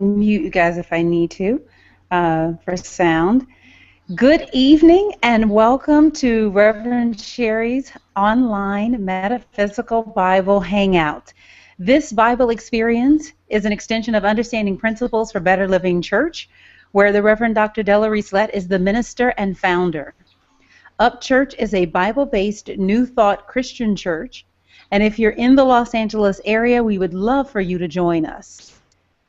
mute you guys if I need to for sound. Good evening and welcome to Reverend Sherri's online Metaphysical Bible Hangout. This Bible experience is an extension of Understanding Principles for Better Living Church, where the Reverend Dr. Della Rislett is the minister and founder. Up Church is a Bible-based New Thought Christian church, and if you're in the Los Angeles area, we would love for you to join us.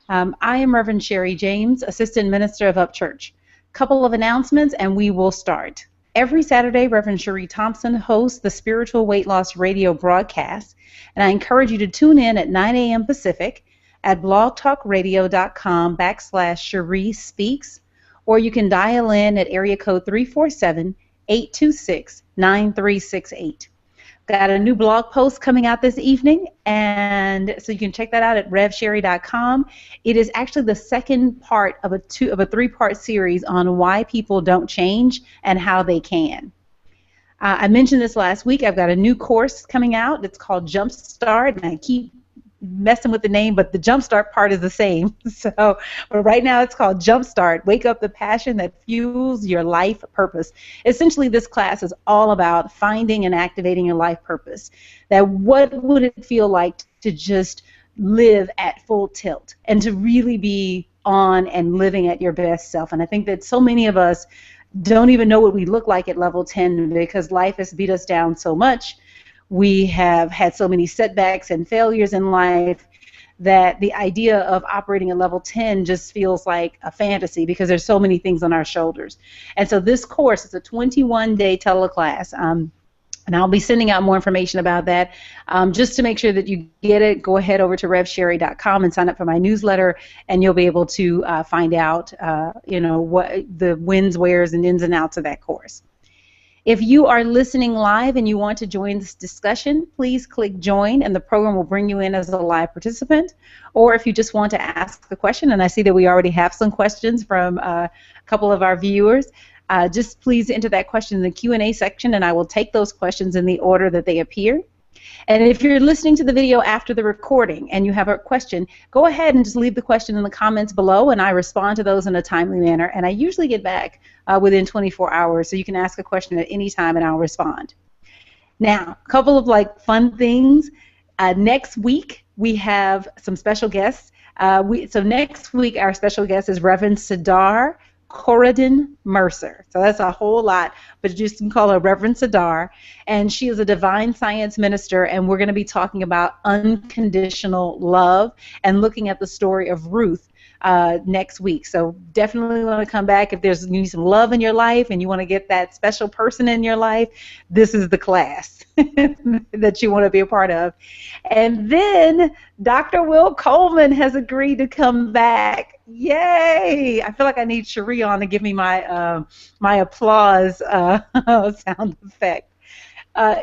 I am Reverend Sherri James, Assistant Minister of Up Church. Couple of announcements and we will start. Every Saturday, Reverend Sherri Thompson hosts the Spiritual Weight Loss Radio broadcast, and I encourage you to tune in at 9 a.m. Pacific at blogtalkradio.com/Sherri Speaks, or you can dial in at area code 347-826-9368. Got a new blog post coming out this evening, and so you can check that out at revsherri.com. It is actually the second part of a three-part series on why people don't change and how they can. I mentioned this last week. I've got a new course coming out. It's called Jumpstart, and I keep messing with the name, but the Jumpstart part is the same. But right now it's called Jumpstart. Wake up the passion that fuels your life purpose. Essentially, this class is all about finding and activating your life purpose. That what would it feel like to just live at full tilt and to really be on and living at your best self. And I think that so many of us don't even know what we look like at level 10 because life has beat us down so much. We have had so many setbacks and failures in life that the idea of operating at level 10 just feels like a fantasy because there's so many things on our shoulders. And so this course is a 21-day teleclass, and I'll be sending out more information about that. Just to make sure that you get it, go ahead over to revsherri.com and sign up for my newsletter, and you'll be able to find out, what the wins, wheres, and ins and outs of that course. If you are listening live and you want to join this discussion, please click join and the program will bring you in as a live participant. Or if you just want to ask a question, and I see that we already have some questions from a couple of our viewers, just please enter that question in the Q&A section and I will take those questions in the order that they appear. And if you're listening to the video after the recording and you have a question, go ahead and just leave the question in the comments below and I respond to those in a timely manner. And I usually get back within 24 hours, so you can ask a question at any time and I'll respond. Now, a couple of fun things. Next week we have some special guests. So next week our special guest is Reverend Sadar Corridon Mercer. So that's a whole lot, but you just can call her Reverend Sadar. And she is a divine science minister, and we're going to be talking about unconditional love and looking at the story of Ruth next week. So definitely want to come back if you need some love in your life and you want to get that special person in your life. This is the class that you want to be a part of. And then Dr. Will Coleman has agreed to come back. Yay! I feel like I need Sherri on to give me my my applause sound effect.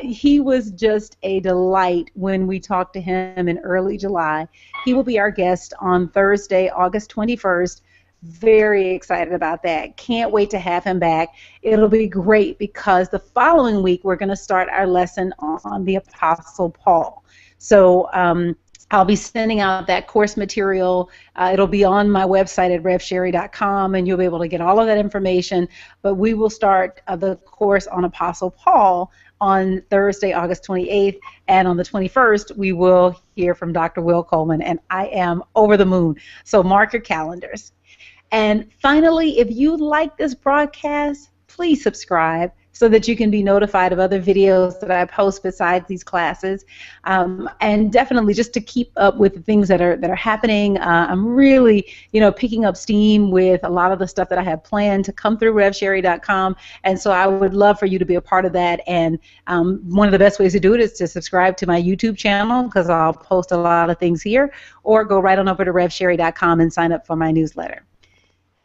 He was just a delight when we talked to him in early July. He will be our guest on Thursday, August 21st. Very excited about that. Can't wait to have him back. It'll be great because the following week we're going to start our lesson on the Apostle Paul. So I'll be sending out that course material. It'll be on my website at revsherri.com, and you'll be able to get all of that information. But we will start the course on Apostle Paul on Thursday, August 28th, and on the 21st, we will hear from Dr. Will Coleman, and I am over the moon. So mark your calendars. And finally, if you like this broadcast, please subscribe so that you can be notified of other videos that I post besides these classes. And definitely just to keep up with the things that are happening. I'm really, picking up steam with a lot of the stuff that I have planned to come through revsherri.com. And so I would love for you to be a part of that. And one of the best ways to do it is to subscribe to my YouTube channel because I'll post a lot of things here, or go right on over to revsherri.com and sign up for my newsletter.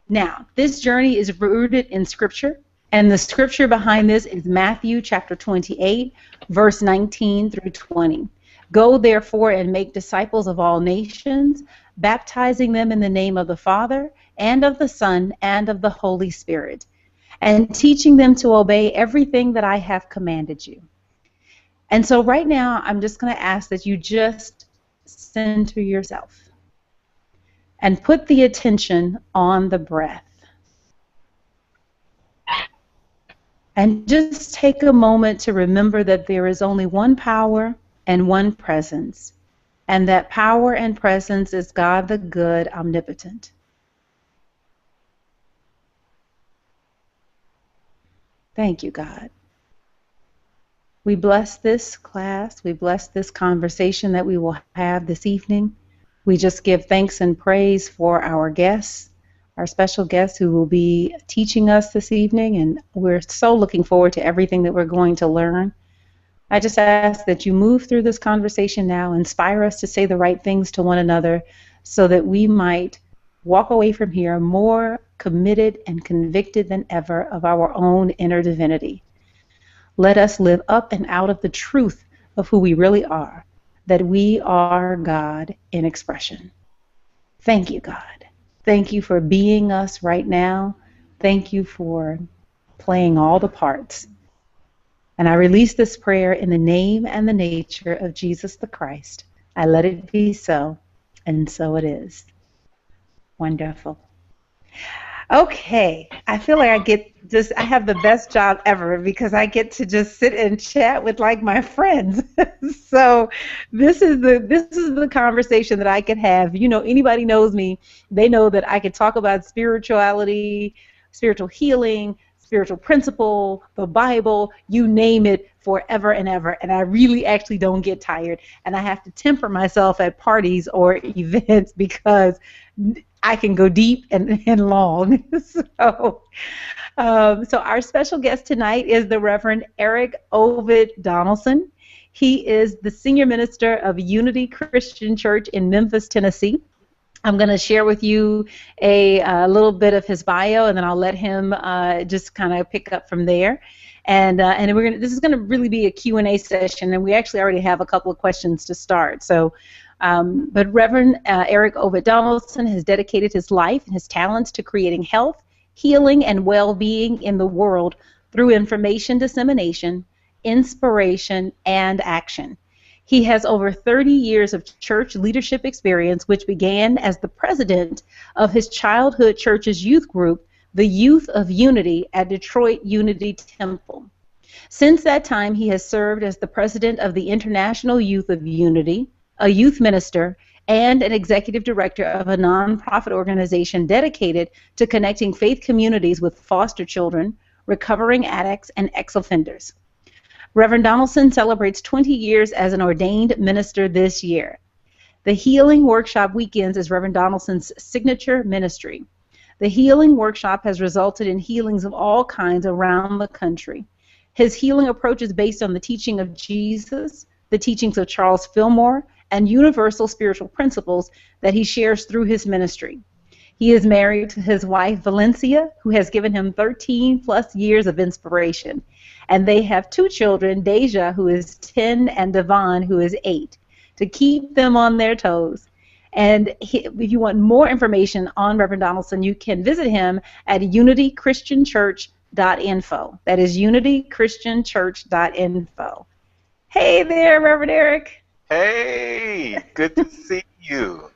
Now, this journey is rooted in Scripture. And the scripture behind this is Matthew chapter 28, verse 19 through 20. Go therefore and make disciples of all nations, baptizing them in the name of the Father, and of the Son, and of the Holy Spirit, and teaching them to obey everything that I have commanded you. And so right now, I'm just going to ask that you just center yourself. and put the attention on the breath. And just take a moment to remember that there is only one power and one presence, and that power and presence is God the good, omnipotent. Thank you, God. We bless this class. We bless this conversation that we will have this evening. We just give thanks and praise for our guests, our special guests who will be teaching us this evening, and we're so looking forward to everything that we're going to learn. I just ask that you move through this conversation now, inspire us to say the right things to one another so that we might walk away from here more committed and convicted than ever of our own inner divinity. Let us live up and out of the truth of who we really are, that we are God in expression. Thank you, God. Thank you for being us right now. Thank you for playing all the parts. And I release this prayer in the name and the nature of Jesus the Christ. I let it be so, and so it is. Wonderful. Okay, I feel like I have the best job ever because I get to just sit and chat with like my friends. So this is the conversation that I could have. You know, anybody knows me, they know that I could talk about spirituality, spiritual healing, spiritual principle, the Bible, you name it, forever and ever. And I really actually don't get tired. And I have to temper myself at parties or events because I can go deep and long. So our special guest tonight is the Reverend Eric Ovid Donaldson. He is the senior minister of Unity Christian Church in Memphis, Tennessee. I'm going to share with you a little bit of his bio, and then I'll let him just kind of pick up from there. And this is going to really be a Q&A session, and we actually already have a couple of questions to start. So, but Reverend Eric Ovid Donaldson has dedicated his life and his talents to creating health, healing, and well-being in the world through information dissemination, inspiration, and action. He has over 30 years of church leadership experience, which began as the president of his childhood church's youth group, the Youth of Unity at Detroit Unity Temple. Since that time, he has served as the president of the International Youth of Unity, a youth minister, and an executive director of a nonprofit organization dedicated to connecting faith communities with foster children, recovering addicts, and ex-offenders. Reverend Donaldson celebrates 20 years as an ordained minister this year. The Healing Workshop Weekends is Reverend Donaldson's signature ministry. The Healing Workshop has resulted in healings of all kinds around the country. His healing approach is based on the teaching of Jesus, the teachings of Charles Fillmore, and universal spiritual principles that he shares through his ministry. He is married to his wife, Valencia, who has given him 13-plus years of inspiration. And they have 2 children, Deja, who is 10, and Davon, who is 8, to keep them on their toes. And if you want more information on Reverend Donaldson, you can visit him at unitychristianchurch.info. That is unitychristianchurch.info. Hey there, Reverend Eric. Hey, good to see you.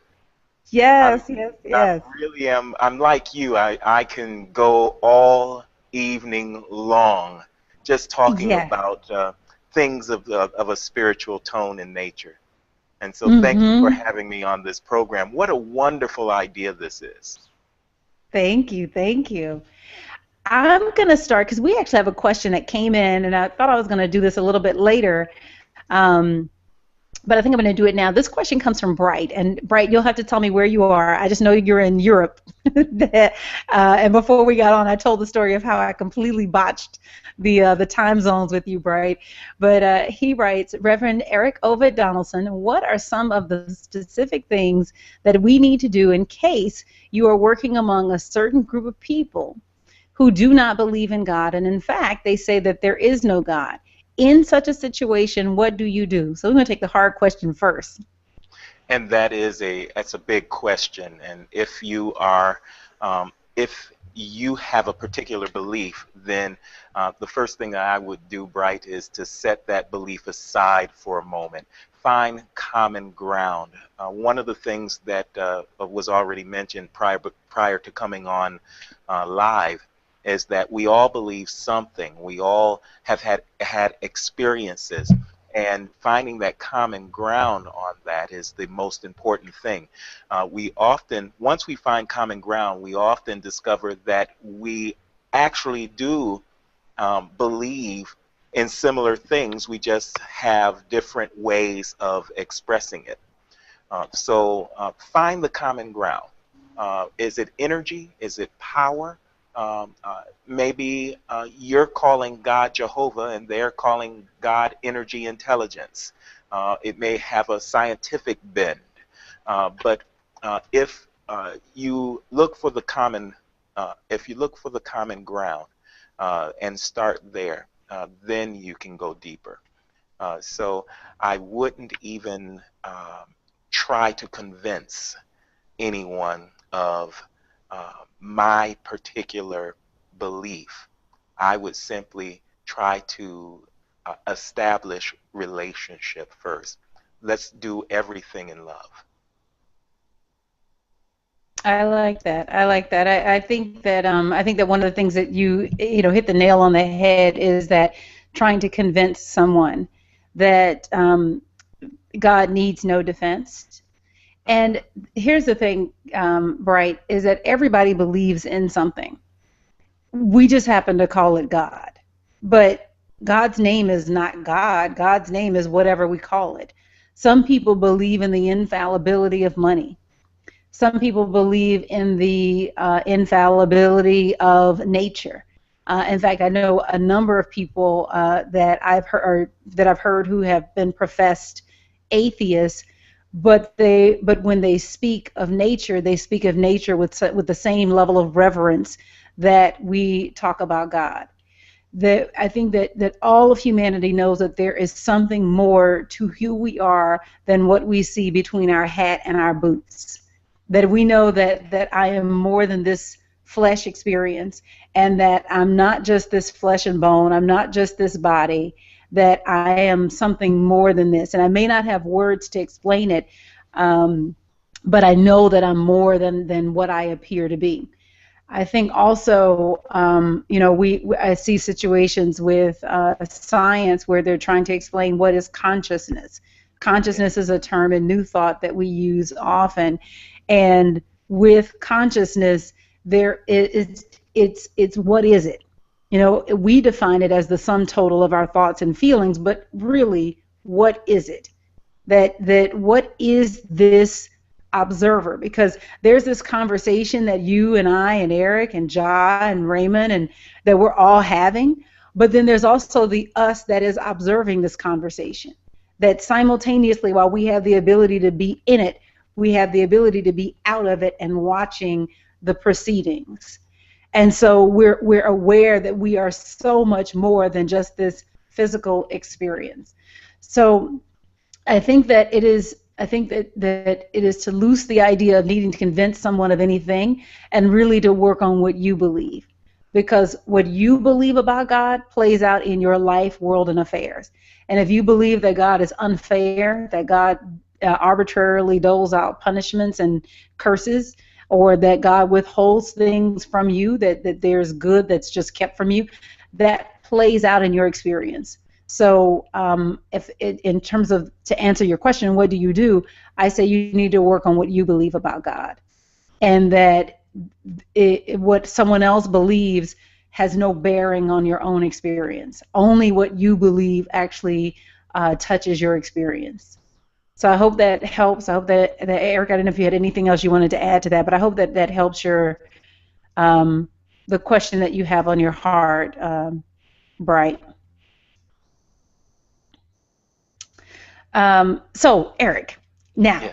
Yes. I really am. I'm like you. I can go all evening long just talking about things of a spiritual tone and nature. And so thank you for having me on this program. What a wonderful idea this is. Thank you. I'm going to start because we actually have a question that came in, and I thought I was going to do this a little bit later. But I think I'm going to do it now. This question comes from Bright. And Bright, you'll have to tell me where you are. I just know you're in Europe. And before we got on, I told the story of how I completely botched the time zones with you, Bright. But he writes, Reverend Eric Ovid Donaldson, what are some of the specific things that we need to do in case you are working among a certain group of people who do not believe in God, and in fact, they say that there is no God? In such a situation, what do you do? So we're going to take the hard question first. And that's a big question. And if you are, if you have a particular belief, then the first thing that I would do, Bright, is to set that belief aside for a moment. find common ground. One of the things that was already mentioned prior to coming on live is that we all believe something. We all have had experiences, and finding that common ground on that is the most important thing. Once we find common ground, we often discover that we actually do believe in similar things. We just have different ways of expressing it. So find the common ground. Is it energy? Is it power? Maybe you're calling God Jehovah and they're calling God energy intelligence. It may have a scientific bend, but if you look for the common ground and start there, then you can go deeper. So I wouldn't even try to convince anyone of my particular belief. I would simply try to establish relationship first. Let's do everything in love. I like that. I like that. I think that one of the things that you hit the nail on the head is that trying to convince someone that God needs no defense. And here's the thing, Bright, is that everybody believes in something. We just happen to call it God. But God's name is not God. God's name is whatever we call it. Some people believe in the infallibility of money. Some people believe in the infallibility of nature. In fact, I know a number of people that I've heard who have been professed atheists, but when they speak of nature, they speak of nature with the same level of reverence that we talk about God. I think that all of humanity knows that there is something more to who we are than what we see between our hat and our boots. That we know that I am more than this flesh experience, and that I'm not just this flesh and bone, I'm not just this body, that I am something more than this. And I may not have words to explain it, but I know that I'm more than what I appear to be. I think also, I see situations with science where they're trying to explain what is consciousness. Consciousness is a term in New Thought that we use often, and with consciousness, it's what is it? We define it as the sum total of our thoughts and feelings, but really, what is it? That what is this observer? Because there's this conversation that you and I and Eric and Ja and Raymond and that we're all having, but then there's also the us that is observing this conversation. That simultaneously, while we have the ability to be in it, we have the ability to be out of it and watching the proceedings. And so we're aware that we are so much more than just this physical experience. So I think that it is to loose the idea of needing to convince someone of anything and really to work on what you believe. Because what you believe about God plays out in your life, world, and affairs. And if you believe that God is unfair, that God arbitrarily doles out punishments and curses, or that God withholds things from you, that there's good that's just kept from you, that plays out in your experience. So in terms of, to answer your question, what do? I say you need to work on what you believe about God. And that what someone else believes has no bearing on your own experience. Only what you believe actually touches your experience. So I hope that helps. I hope that Eric, I don't know if you had anything else you wanted to add to that, but I hope that helps your the question that you have on your heart, Bright. So Eric, now,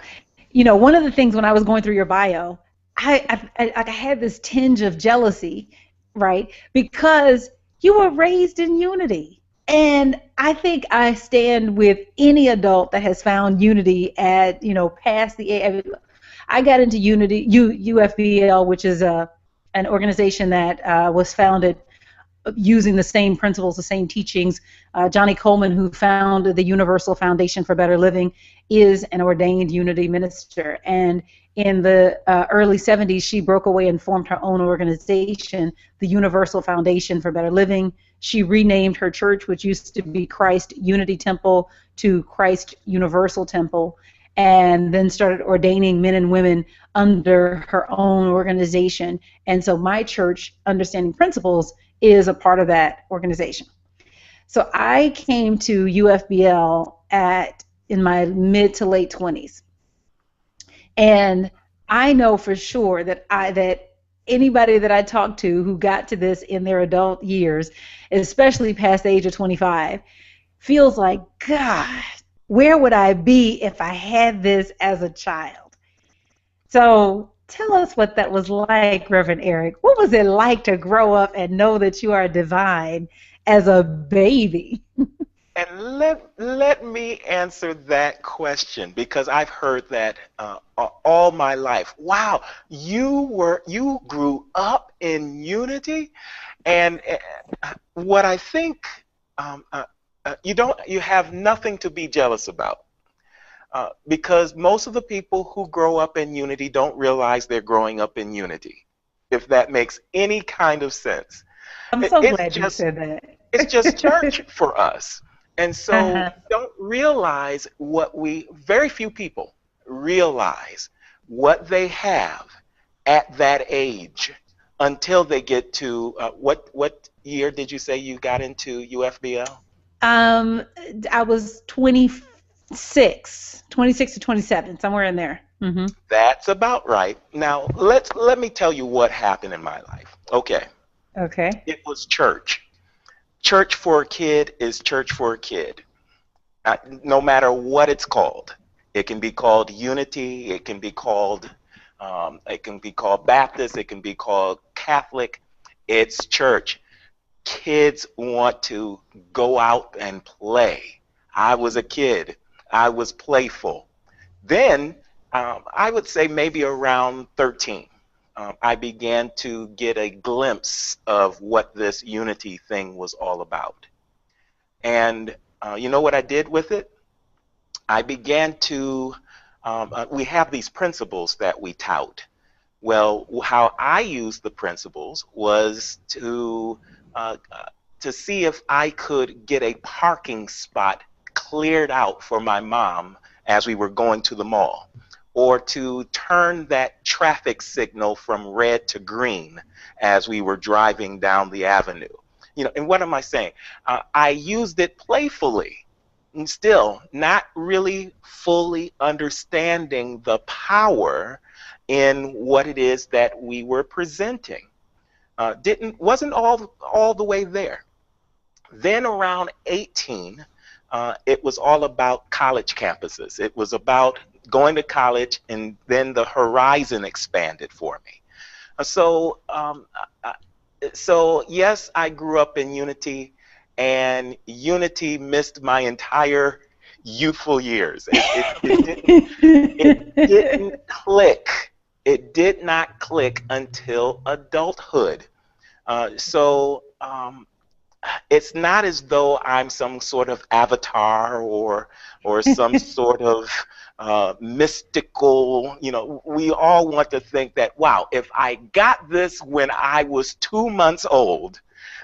one of the things when I was going through your bio, I had this tinge of jealousy, right? Because you were raised in unity. And I think I stand with any adult that has found unity at, past the, I got into unity, UFBL, which is an organization that was founded using the same principles, the same teachings. Johnny Coleman, who founded the Universal Foundation for Better Living, is an ordained unity minister. And in the early 70s, she broke away and formed her own organization, the Universal Foundation for Better Living. She renamed her church, which used to be Christ Unity Temple, to Christ Universal Temple, and then started ordaining men and women under her own organization. And so my church, Understanding Principles, is a part of that organization. So I came to UFBL in my mid to late 20s. And I know for sure that anybody that I talked to who got to this in their adult years, especially past the age of 25, feels like, God, where would I be if I had this as a child? So tell us what that was like, Reverend Eric. What was it like to grow up and know that you are divine as a baby? And let me answer that question, because I've heard that all my life. Wow, you grew up in unity, and what I think you have nothing to be jealous about, because most of the people who grow up in unity don't realize they're growing up in unity, if that makes any kind of sense. I'm so glad you said that. It's just church for us. And so we don't realize very few people realize what they have at that age until they get to, what year did you say you got into UFBL? I was 26 to 27, somewhere in there. Mm-hmm. That's about right. Now, let me tell you what happened in my life. Okay. Okay. It was church. Church for a kid is church for a kid, no matter what it's called. It can be called unity. It can be called Baptist. It can be called Catholic. It's church. Kids want to go out and play. I was a kid. I was playful. Then I would say maybe around 13. I began to get a glimpse of what this unity thing was all about. And you know what I did with it? I began to, we have these principles that we tout. Well, how I used the principles was to see if I could get a parking spot cleared out for my mom as we were going to the mall, or to turn that traffic signal from red to green as we were driving down the avenue. You know, and what am I saying? I used it playfully, and still not really fully understanding the power in what it is that we were presenting. Wasn't all the way there. Then around 18, it was all about college campuses. It was about going to college, and then the horizon expanded for me. So yes, I grew up in unity, and unity missed my entire youthful years. It didn't click. It did not click until adulthood. It's not as though I'm some sort of avatar or some sort of mystical, you know. We all want to think that, wow, if I got this when I was 2 months old,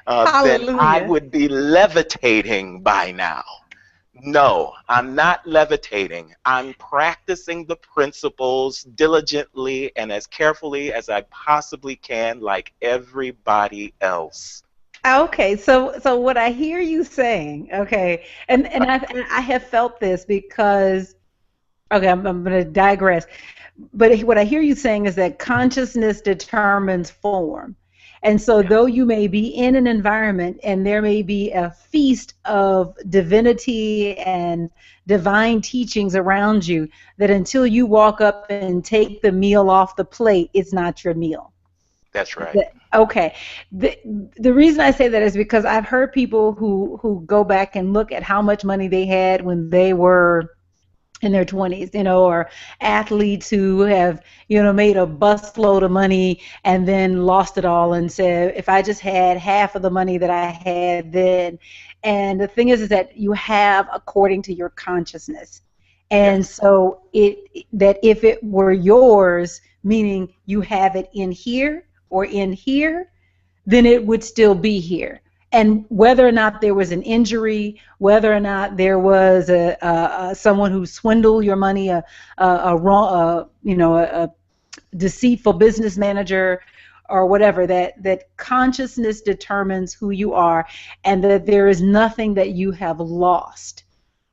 then I would be levitating by now. No, I'm not levitating. I'm practicing the principles diligently and as carefully as I possibly can, like everybody else. Okay, so what I hear you saying, okay, and I have felt this because, okay, I'm going to digress, but what I hear you saying is that consciousness determines form. And so though you may be in an environment and there may be a feast of divinity and divine teachings around you, that until you walk up and take the meal off the plate, it's not your meal. That's right. Okay. The reason I say that is because I've heard people who go back and look at how much money they had when they were in their 20s, or athletes who have, made a busload of money and then lost it all and said, if I just had half of the money that I had then. And the thing is that you have according to your consciousness. And Yes. so that if it were yours, meaning you have it in here or in here, then it would still be here. And whether or not there was an injury, whether or not there was someone who swindled your money, a wrong, a deceitful business manager, or whatever, that consciousness determines who you are, and that there is nothing that you have lost.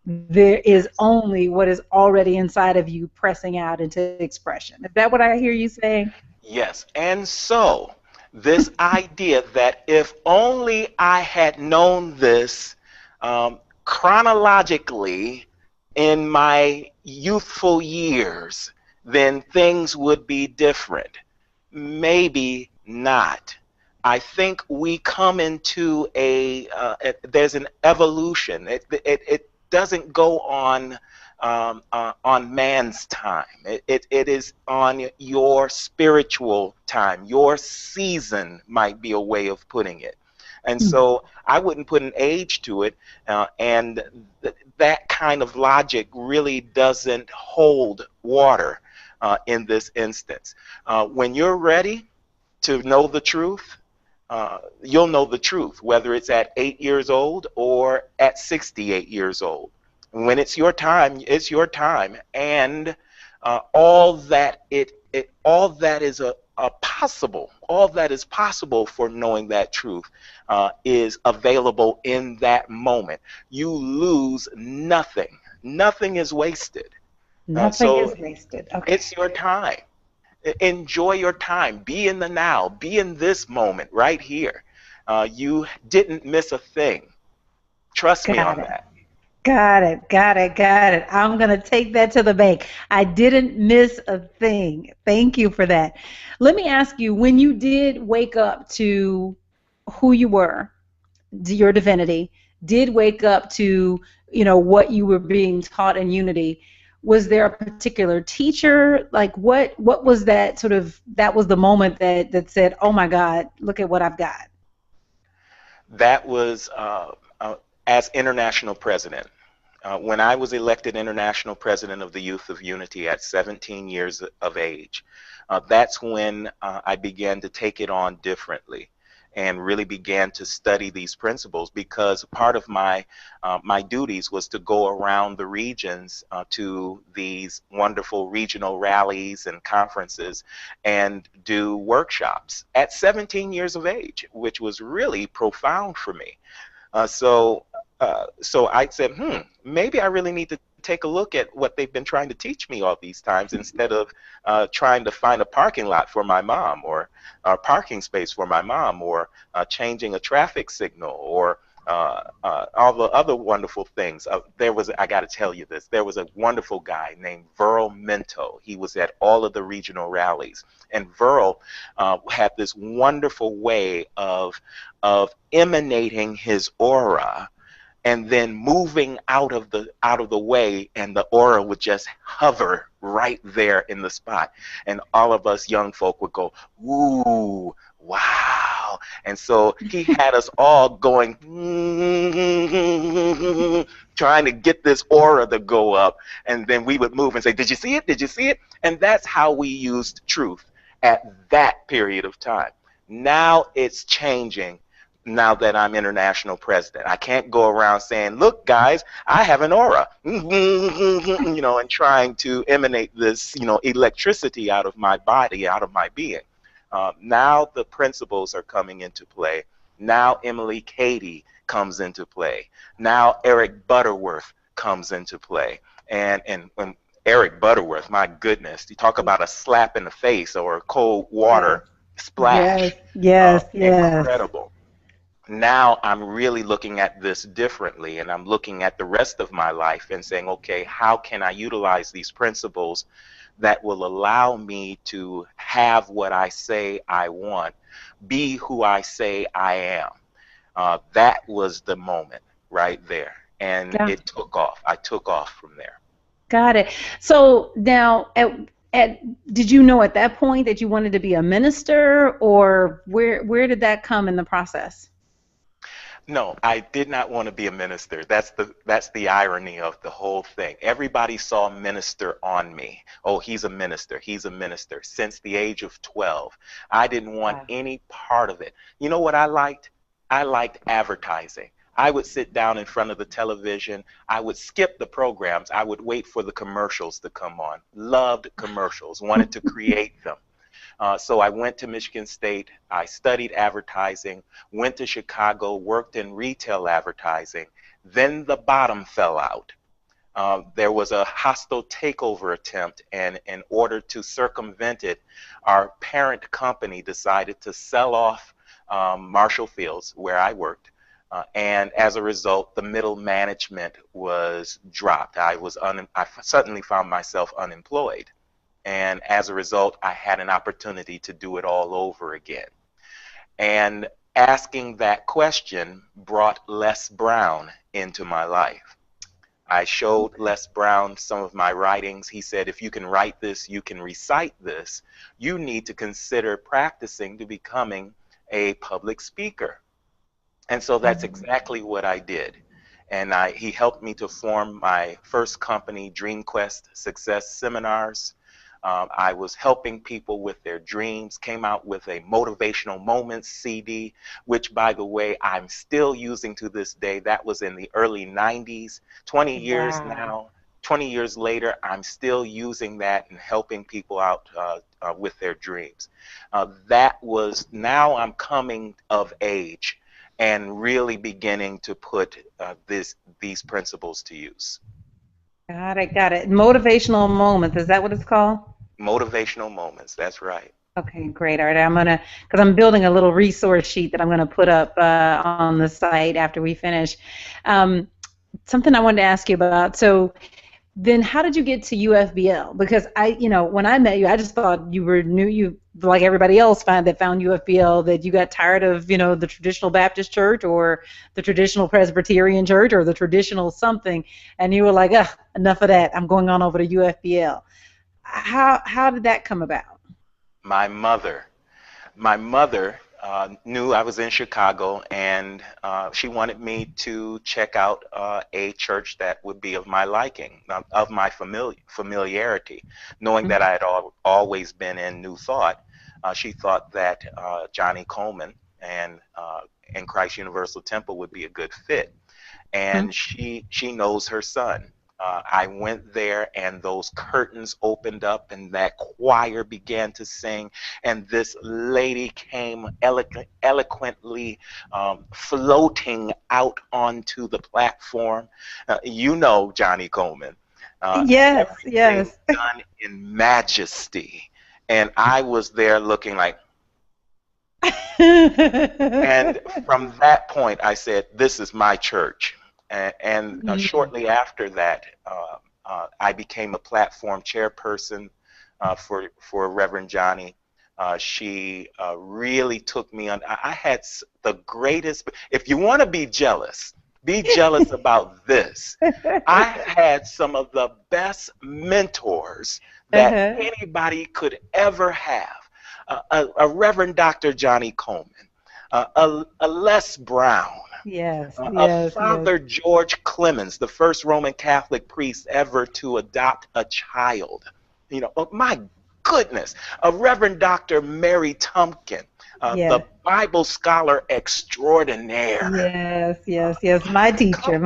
There is only what is already inside of you pressing out into expression. Is that what I hear you saying? Yes. And so, this idea that if only I had known this chronologically in my youthful years, then things would be different. Maybe not. I think we come into there's an evolution. It doesn't go on man's time. It is on your spiritual time. Your season might be a way of putting it. And so I wouldn't put an age to it, and that kind of logic really doesn't hold water in this instance. When you're ready to know the truth, you'll know the truth, whether it's at 8 years old or at 68 years old. When it's your time, it's your time, and all that is possible for knowing that truth is available in that moment. You lose nothing. Nothing is wasted. Nothing So is wasted. Okay. it's your time. Enjoy your time. Be in the now. Be in this moment right here. You didn't miss a thing. Trust me Got on it. that. Got it. Got it. Got it. I'm going to take that to the bank. I didn't miss a thing. Thank you for that. Let me ask you, when you did wake up to who you were, your divinity, did wake up to, what you were being taught in unity, was there a particular teacher? Like what was that that was the moment that said, oh my God, look at what I've got? That was as international president. When I was elected international president of the Youth of Unity at 17 years of age, that's when I began to take it on differently and really began to study these principles, because part of my duties was to go around the regions to these wonderful regional rallies and conferences and do workshops at 17 years of age, which was really profound for me. So I said, maybe I really need to take a look at what they've been trying to teach me all these times, instead of trying to find a parking lot for my mom, or a parking space for my mom, or changing a traffic signal, or all the other wonderful things. I got to tell you this, there was a wonderful guy named Verl Minto. He was at all of the regional rallies. And Verl had this wonderful way of emanating his aura and then moving out of the way, and the aura would just hover right there in the spot, and all of us young folk would go, ooh, wow. And so he had us all going trying to get this aura to go up, and then we would move and say, did you see it, did you see it? And that's how we used truth at that period of time. Now it's changing. Now that I'm international president, I can't go around saying, look guys, I have an aura, and trying to emanate this, electricity out of my body, out of my being. Now the principles are coming into play. Now Emily Cady comes into play. Now Eric Butterworth comes into play. And when Eric Butterworth, my goodness, you talk about a slap in the face or a cold water splash. Yes. Incredible. Now I'm really looking at this differently, and I'm looking at the rest of my life and saying, okay, how can I utilize these principles that will allow me to have what I say I want, be who I say I am? That was the moment right there, and Yeah. it took off. I took off from there. Got it. So now, did you know at that point that you wanted to be a minister, or where did that come in the process? No, I did not want to be a minister. That's the irony of the whole thing. Everybody saw minister on me. Oh, he's a minister. He's a minister. Since the age of 12, I didn't want Wow. any part of it. You know what I liked? I liked advertising. I would sit down in front of the television. I would skip the programs. I would wait for the commercials to come on. Loved commercials. Wanted to create them. So I went to Michigan State, I studied advertising, went to Chicago, worked in retail advertising. Then the bottom fell out. There was a hostile takeover attempt, and in order to circumvent it, our parent company decided to sell off Marshall Fields, where I worked. And as a result, the middle management was dropped. I suddenly found myself unemployed. And as a result, I had an opportunity to do it all over again. And asking that question brought Les Brown into my life. I showed Les Brown some of my writings. He said, if you can write this, you can recite this, you need to consider practicing to becoming a public speaker. And so that's exactly what I did. And he helped me to form my first company, DreamQuest Success Seminars. I was helping people with their dreams, came out with a Motivational Moments CD, which, by the way, I'm still using to this day. That was in the early 90s. 20 years now, 20 years later, I'm still using that and helping people out with their dreams. Now I'm coming of age and really beginning to put these principles to use. Got it, got it. Motivational moments, is that what it's called? Motivational moments, that's right. Okay, great. All right, because I'm building a little resource sheet that I'm gonna put up on the site after we finish. Something I wanted to ask you about. So then how did you get to UFBL? Because when I met you, I just thought you were new. You, like everybody else found UFBL, that you got tired of, the traditional Baptist church or the traditional Presbyterian church or the traditional something, and you were like, ugh, enough of that. I'm going on over to UFBL. How did that come about? My mother knew I was in Chicago, and she wanted me to check out a church that would be of my liking, of my familiarity. Knowing that I had always been in New Thought, she thought that Johnny Coleman and Christ Universal Temple would be a good fit. And she knows her son. I went there, and those curtains opened up, and that choir began to sing, and this lady came eloquently floating out onto the platform. Johnny Coleman. Yes, yes. Done in majesty. And I was there looking like, and from that point, I said, this is my church. And shortly after that, I became a platform chairperson for Reverend Johnny. She really took me on. I had the greatest. If you want to be jealous about this. I had some of the best mentors that anybody could ever have. A Reverend Dr. Johnny Coleman, a Les Brown. Yes, Father George Clemens, the first Roman Catholic priest ever to adopt a child. My goodness. A Reverend Dr. Mary Tumpkin, the Bible scholar extraordinaire. Yes. My teacher.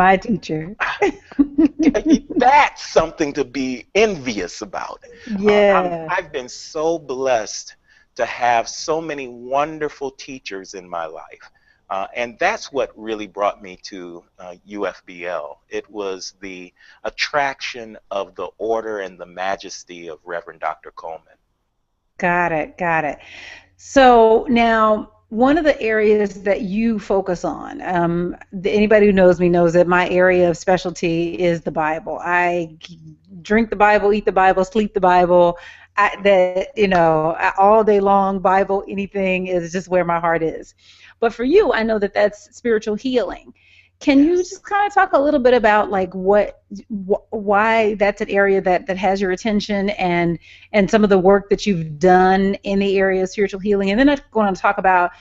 That's something to be envious about. Yeah. I've been so blessed to have so many wonderful teachers in my life. And that's what really brought me to UFBL. It was the attraction of the order and the majesty of Reverend Dr. Coleman. Got it. So now, one of the areas that you focus on, anybody who knows me knows that my area of specialty is the Bible. I drink the Bible, eat the Bible, sleep the Bible. All day long, Bible, anything is just where my heart is. But for you, I know that that's spiritual healing. Can you just kind of talk a little bit about like why that's an area that has your attention, and some of the work that you've done in the area of spiritual healing, and then I'm going to talk about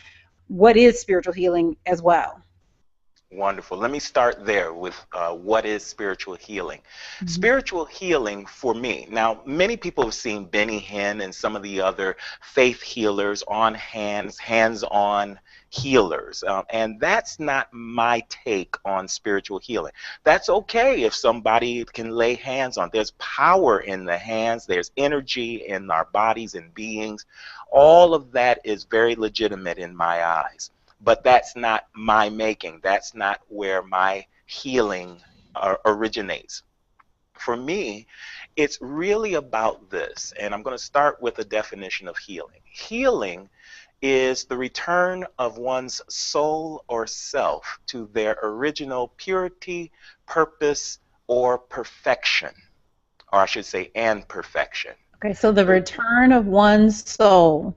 what is spiritual healing as well. Wonderful. Let me start there with what is spiritual healing. Spiritual healing for me, now many people have seen Benny Hinn and some of the other faith healers on hands-on healers, and that's not my take on spiritual healing. That's okay if somebody can lay hands on. There's power in the hands, there's energy in our bodies and beings. All of that is very legitimate in my eyes. But that's not my making. That's not where my healing originates. For me, it's really about this, and I'm going to start with a definition of healing. Healing is the return of one's soul or self to their original purity, purpose, or perfection, or I should say, and perfection. Okay, so the return of one's soul.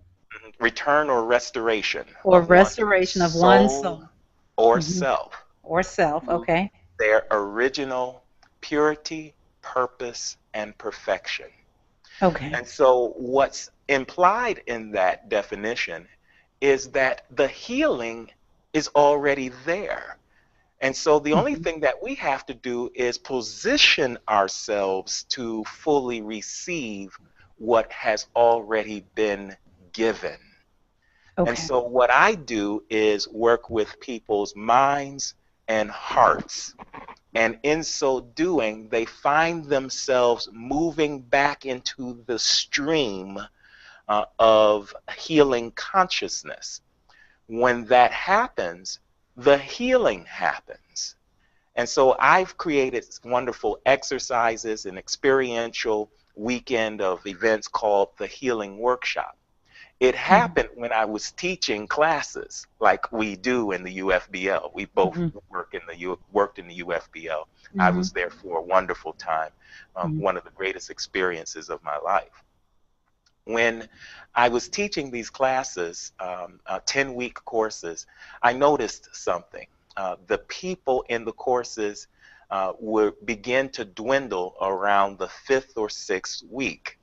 Return or restoration. Or restoration of one's soul. Or self. Or self, okay. Their original purity, purpose, and perfection. Okay. And so what's implied in that definition is that the healing is already there. And so the only thing that we have to do is position ourselves to fully receive what has already been given. Okay. And so what I do is work with people's minds and hearts. And in so doing, they find themselves moving back into the stream of healing consciousness. When that happens, the healing happens. And so I've created wonderful exercises, an experiential weekend of events called the Healing Workshop. It happened when I was teaching classes like we do in the UFBL. We both worked in the UFBL. I was there for a wonderful time, one of the greatest experiences of my life. When I was teaching these classes, 10-week courses, I noticed something. The people in the courses would begin to dwindle around the 5th or 6th week.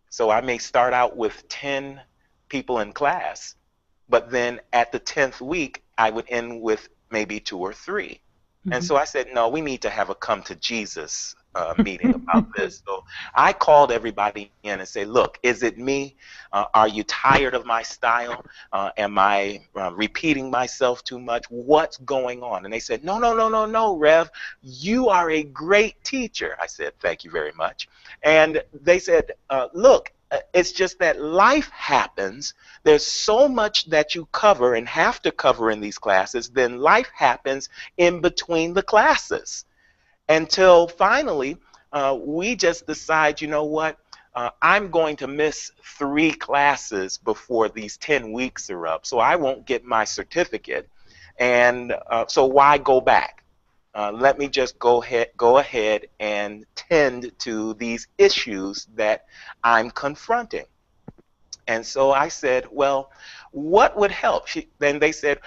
So I may start out with 10 people in class, but then at the 10th week, I would end with maybe 2 or 3. And so I said, no, we need to have a come to Jesus meeting about this. So I called everybody in and said, look, is it me? Are you tired of my style? Am I repeating myself too much? What's going on? And they said, no, Rev, you are a great teacher. I said, thank you very much. And they said, look, it's just that life happens. There's so much that you cover and have to cover in these classes. Then life happens in between the classes until finally we just decide, you know what, I'm going to miss 3 classes before these 10 weeks are up, so I won't get my certificate. And so why go back? Let me just go ahead and tend to these issues that I'm confronting. And so I said, well, what would help? Then they said,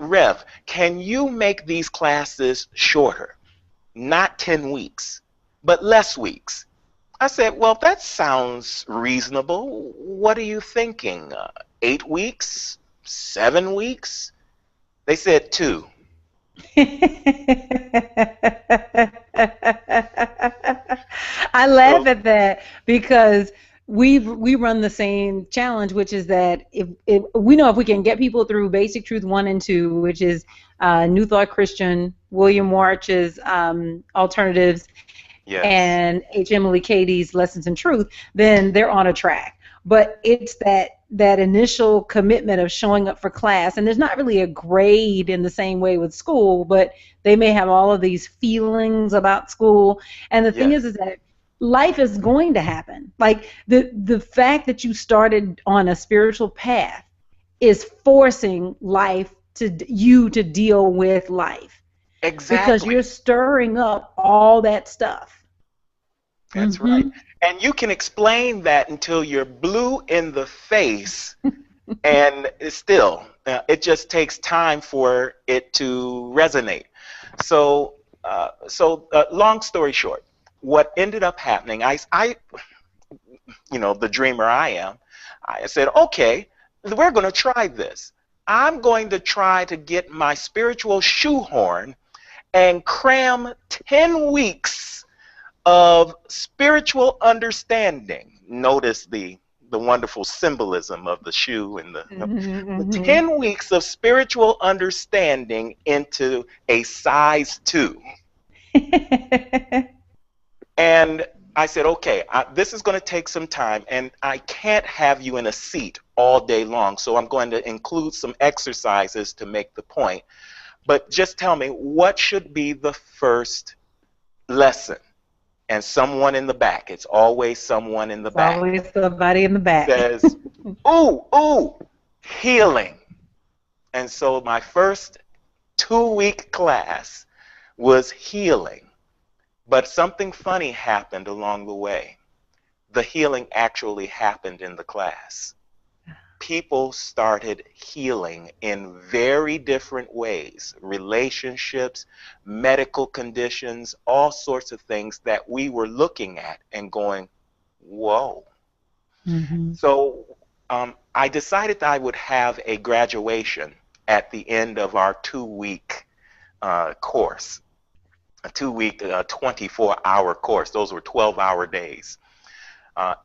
Rev, can you make these classes shorter? Not 10 weeks, but less weeks. I said, well, that sounds reasonable. What are you thinking? 8 weeks? 7 weeks? They said 2. I laugh at that because we run the same challenge, which is that if we know if we can get people through Basic Truth 1 and 2, which is New Thought Christian, William March's Alternatives, and H. Emily Cady's Lessons in Truth, then they're on a track. But it's that initial commitment of showing up for class, and there's not really a grade in the same way with school, but they may have all of these feelings about school. And the thing is that life is going to happen. Like the fact that you started on a spiritual path is forcing life you to deal with life. Exactly. Because you're stirring up all that stuff. That's right. And you can explain that until you're blue in the face, And still, it just takes time for it to resonate. So, long story short, what ended up happening, the dreamer I am, I said, okay, we're going to try this. I'm going to try to get my spiritual shoehorn and cram 10 weeks of spiritual understanding. Notice the wonderful symbolism of the shoe and the 10 weeks of spiritual understanding into a size 2. And I said, okay, this is going to take some time, and I can't have you in a seat all day long, so I'm going to include some exercises to make the point. But just tell me, what should be the first lesson? And someone in the back, it's always someone in the back. Always somebody in the back. Says, ooh, healing. And so my first 2-week class was healing. But something funny happened along the way. The healing actually happened in the class. People started healing in very different ways. Relationships, medical conditions, all sorts of things that we were looking at and going, whoa. So I decided that I would have a graduation at the end of our 2-week course. A 2-week, 24-hour course. Those were 12-hour days.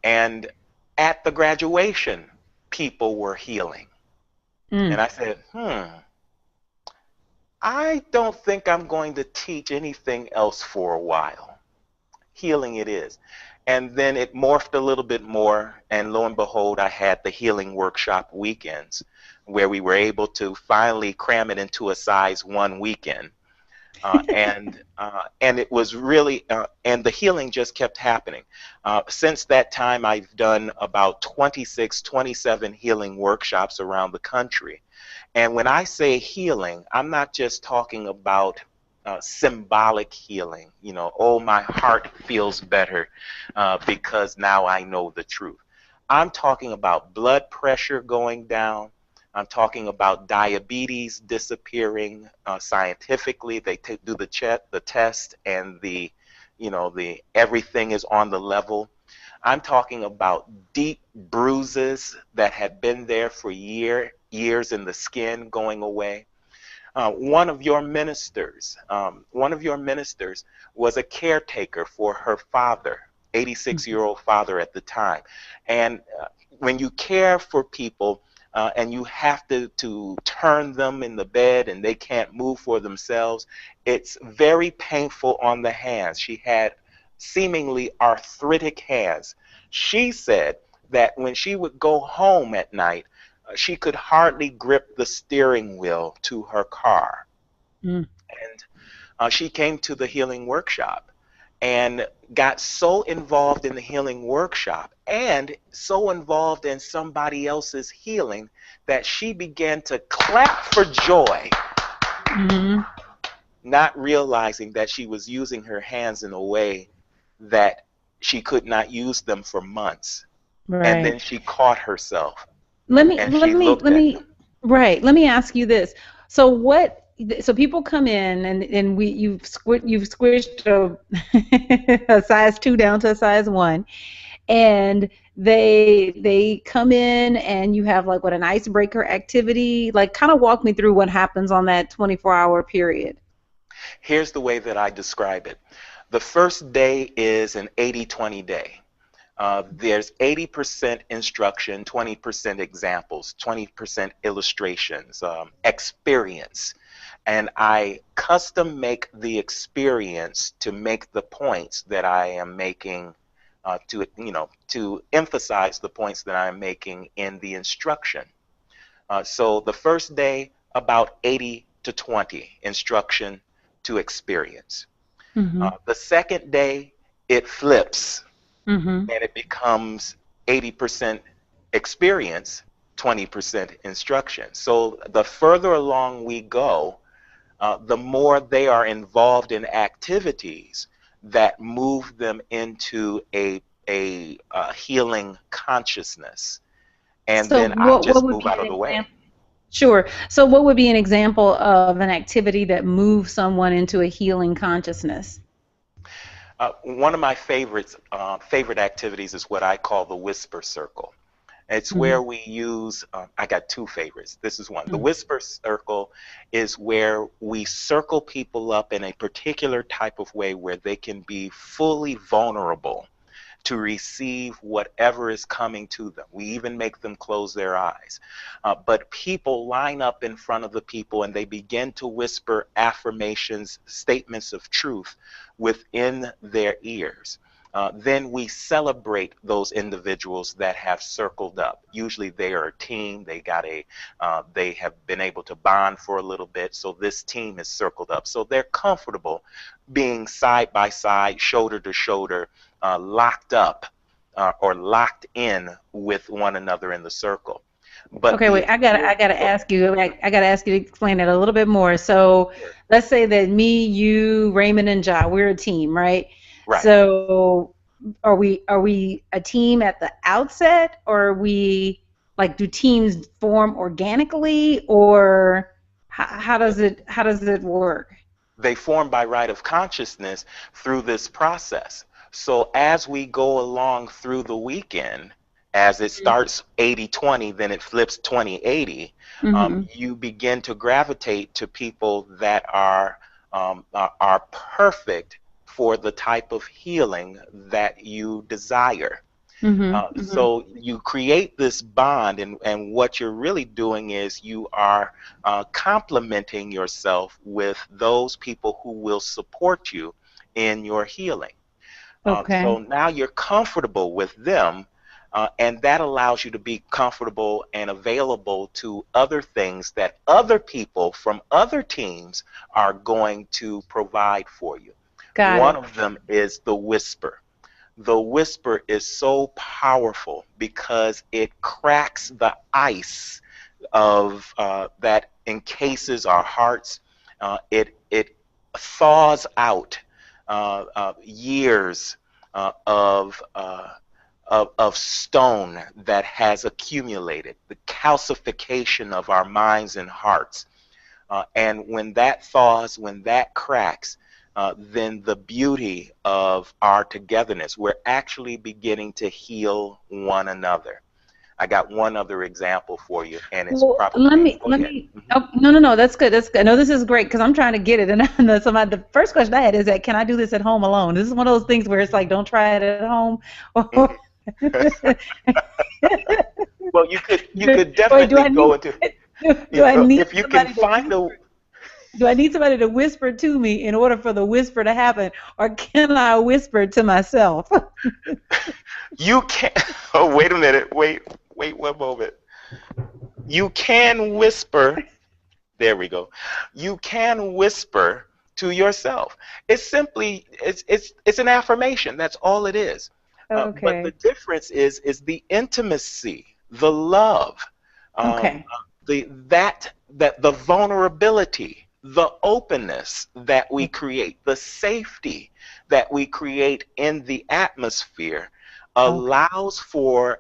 And at the graduation, people were healing. And I said, I don't think I'm going to teach anything else for a while. Healing it is. And then it morphed a little bit more, and lo and behold, I had the healing workshop weekends where we were able to finally cram it into a size 1 weekend. And it was really, and the healing just kept happening. Since that time, I've done about 26, 27 healing workshops around the country. And when I say healing, I'm not just talking about symbolic healing, oh, my heart feels better because now I know the truth. I'm talking about blood pressure going down. I'm talking about diabetes disappearing scientifically. They do the test, and the everything is on the level. I'm talking about deep bruises that had been there for years in the skin going away. One of your ministers was a caretaker for her father, 86-year-old father at the time. And when you care for people, and you have to turn them in the bed and they can't move for themselves, it's very painful on the hands. She had seemingly arthritic hands. She said that when she would go home at night, she could hardly grip the steering wheel to her car. And she came to the healing workshop and got so involved in the healing workshop and so involved in somebody else's healing that she began to clap for joy, not realizing that she was using her hands in a way that she could not use them for months. And then she caught herself. Let me ask you this. So people come in and you've squished a size 2 down to a size 1, and they come in and you have like an icebreaker activity. Like, kind of walk me through what happens on that 24-hour period. Here's the way that I describe it. The first day is an 80-20 day. There's 80% instruction, 20% examples, 20% illustrations, experience. And I custom make the experience to make the points that I am making, to emphasize the points that I'm making in the instruction. So the first day, about 80-20, instruction to experience. The second day, it flips, and it becomes 80% experience, 20% instruction. So the further along we go, the more they are involved in activities that move them into a healing consciousness. and So then I what just would move be out an of the way. example? Sure. So what would be an example of an activity that moves someone into a healing consciousness? One of my favorite activities is what I call the whisper circle. It's Mm-hmm. where we use, I got two favorites. This is one. The whisper circle is where we circle people up in a particular type of way where they can be fully vulnerable to receive whatever is coming to them. We even make them close their eyes. But people line up in front of the people and they begin to whisper affirmations, statements of truth within their ears. Then we celebrate those individuals that have circled up. Usually they are a team. They have been able to bond for a little bit. So this team is circled up. So they're comfortable being side by side, shoulder to shoulder, locked up or locked in with one another in the circle. But Okay, the wait. I gotta ask you. I gotta ask you to explain that a little bit more. So, let's say that me, you, Raymond, and Ja, we're a team, right? right. So, are we a team at the outset, or are we like do teams form organically, or how does it work? They form by right of consciousness through this process. So as we go along through the weekend, as it starts 80-20, then it flips 20-80, Mm-hmm. you begin to gravitate to people that are perfect for the type of healing that you desire. Mm-hmm. Mm-hmm. So you create this bond, and what you're really doing is you are complementing yourself with those people who will support you in your healing. So Okay. now you're comfortable with them, and that allows you to be comfortable and available to other things that other people from other teams are going to provide for you. Got One it. of them is the whisper. The whisper is so powerful because it cracks the ice of that encases our hearts. It thaws out years of stone that has accumulated, the calcification of our minds and hearts. And when that thaws, when that cracks, then the beauty of our togetherness, we're actually beginning to heal one another. I got one other example for you, and it's Well, let probably, me go let ahead. me. Oh, no, no, no. That's good. That's good. No, this is great because I'm trying to get it. And so the first question I had is that can I do this at home alone? This is one of those things where it's like don't try it at home. Mhm. Or Well, you could wait, do definitely I go need into, do I need if you can somebody to find a, do I need somebody to whisper to me in order for the whisper to happen, or can I whisper to myself? you can, oh, wait a minute, wait one moment. You can whisper. There we go. You can whisper to yourself. It's an affirmation. That's all it is. But the Okay. difference is the intimacy, the love, um, Okay. the vulnerability, the openness that we create, the safety that we create in the atmosphere Okay. allows a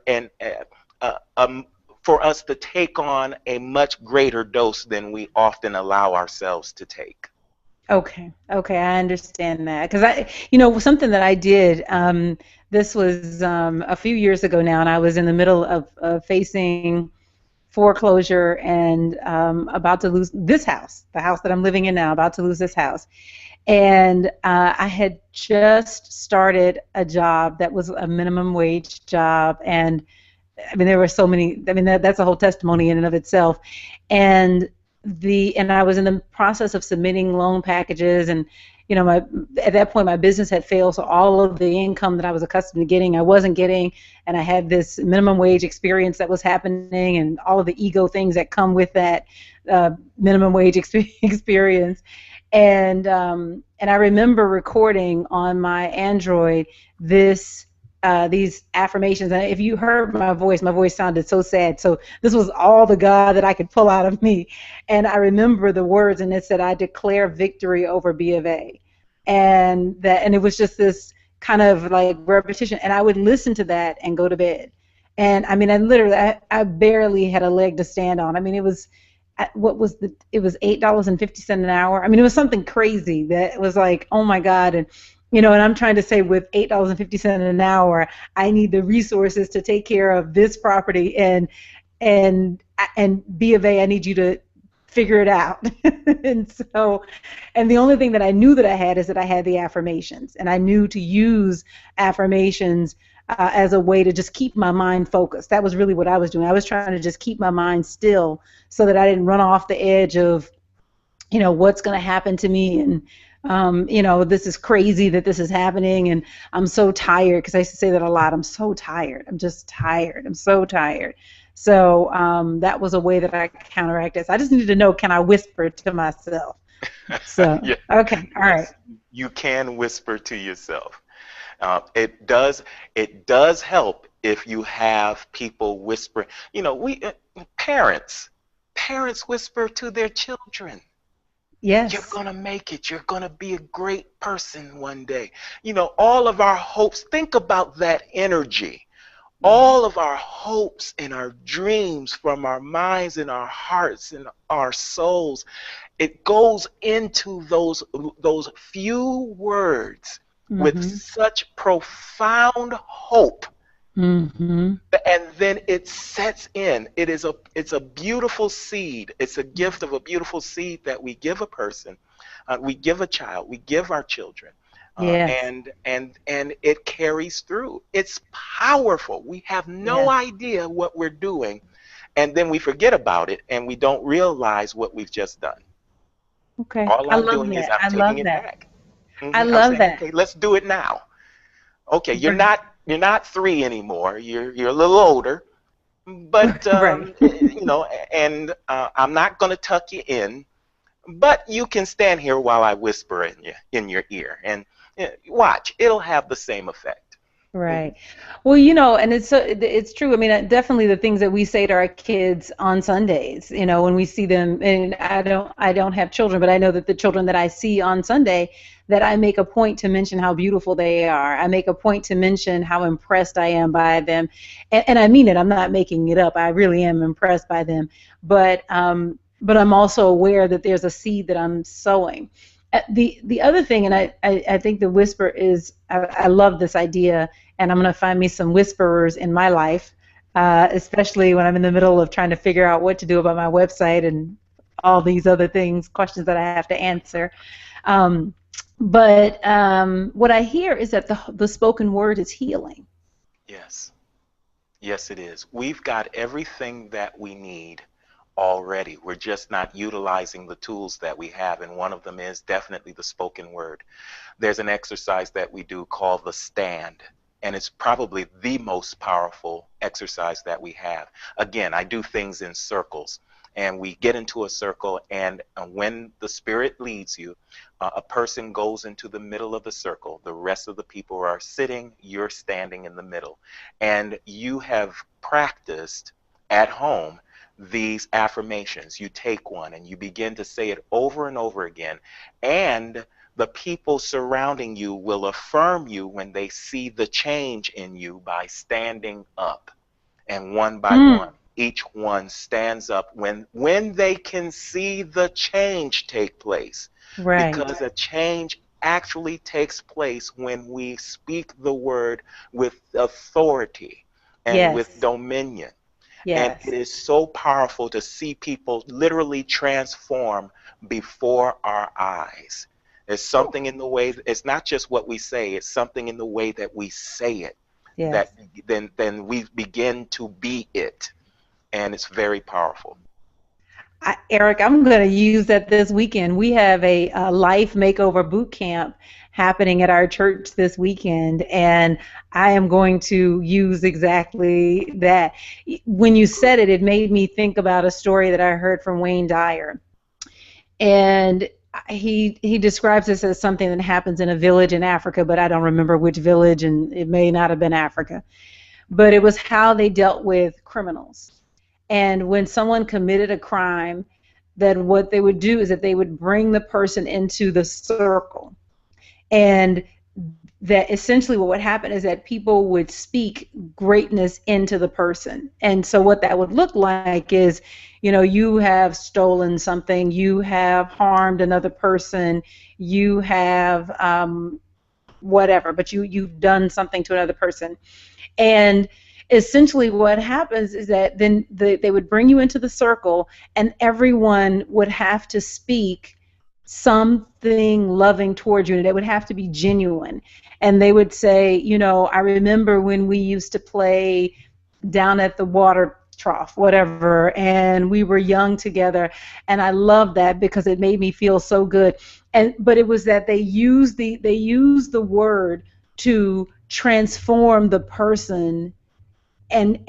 for us to take on a much greater dose than we often allow ourselves to take. Okay, okay, I understand that because something that I did. This was a few years ago now, and I was in the middle of facing foreclosure and about to lose this house, the house that I'm living in now, about to lose this house. And I had just started a job that was a minimum wage job, and I mean, there were so many. I mean, that's a whole testimony in and of itself. And I was in the process of submitting loan packages, and my at that point my business had failed, so all of the income that I was accustomed to getting, I wasn't getting, and I had this minimum wage experience that was happening, and all of the ego things that come with that minimum wage experience. And I remember recording on my Android these affirmations. And if you heard my voice sounded so sad. So this was all the God that I could pull out of me. And I remember the words, and it said, "I declare victory over B of A." And it was just this kind of like repetition. And I would listen to that and go to bed. And I mean, I barely had a leg to stand on. I mean, it was, it was $8.50 an hour. I mean, it was something crazy that was like, oh my God. And, and I'm trying to say with $8.50 an hour, I need the resources to take care of this property and B of A, I need you to figure it out. And the only thing that I knew that I had is that I had the affirmations, and I knew to use affirmations as a way to just keep my mind focused. That was really what I was doing. I was trying to just keep my mind still so that I didn't run off the edge of, what's going to happen to me, and this is crazy that this is happening, and I'm so tired, because I used to say that a lot. I'm so tired. I'm just tired. I'm so tired. So that was a way that I counteracted. So I just needed to know, can I whisper to myself? So, yeah. Okay, all right. You can whisper to yourself. It does help if you have people whisper. Parents whisper to their children. Yes. You're going to make it. You're going to be a great person one day. All of our hopes, think about that energy. All of our hopes and our dreams from our minds and our hearts and our souls, it goes into those few words with such profound hope. And then it sets in. It's a beautiful seed. It's a gift of a beautiful seed that we give a person. We give a child. We give our children. Yes. And it carries through. It's powerful. We have no idea what we're doing, and then we forget about it, and we don't realize what we've just done. Okay. All I'm doing is I'm taking it back. I love that. Okay, let's do it now. Okay, you're not 3 anymore. You're a little older, but Right. and I'm not going to tuck you in, but you can stand here while I whisper in your ear, and watch. It'll have the same effect. Right. Well, and it's true. I mean, definitely the things that we say to our kids on Sundays, when we see them, and I don't have children, but I know that the children that I see on Sunday, that I make a point to mention how beautiful they are. I make a point to mention how impressed I am by them. And I mean it. I'm not making it up. I really am impressed by them. But I'm also aware that there's a seed that I'm sowing. The other thing, and I think the whisper is, I love this idea, and I'm going to find me some whisperers in my life, especially when I'm in the middle of trying to figure out what to do about my website and all these other things, questions that I have to answer. But what I hear is that the spoken word is healing. Yes. Yes, it is. We've got everything that we need already. We're just not utilizing the tools that we have, and one of them is definitely the spoken word. There's an exercise that we do called the stand, and it's probably the most powerful exercise that we have. Again, I do things in circles, and we get into a circle, and when the Spirit leads you, a person goes into the middle of the circle. The rest of the people are sitting, you're standing in the middle, and you have practiced at home these affirmations. You take one and you begin to say it over and over again, and the people surrounding you will affirm you when they see the change in you by standing up. And one by one, each one stands up when they can see the change take place. Right. Because a change actually takes place when we speak the word with authority and with dominion. Yes. And it is so powerful to see people literally transform before our eyes. There's something in the way, it's not just what we say, it's something in the way that we say it, that then we begin to be it. And it's very powerful. Eric, I'm going to use that this weekend. We have a life makeover boot camp happening at our church this weekend, and I am going to use exactly that. When you said it, it made me think about a story that I heard from Wayne Dyer, and he describes this as something that happens in a village in Africa, but I don't remember which village, and it may not have been Africa, but it was how they dealt with criminals. And when someone committed a crime, that what they would do is that they would bring the person into the circle. And that essentially what would happen is that people would speak greatness into the person. And so what that would look like is, you have stolen something, you have harmed another person, you have whatever, but you've done something to another person. And essentially what happens is that then they would bring you into the circle, and everyone would have to speak something loving towards you, and it would have to be genuine. And they would say, I remember when we used to play down at the water trough, whatever, and we were young together, and I loved that because it made me feel so good. But it was that they used the word to transform the person, and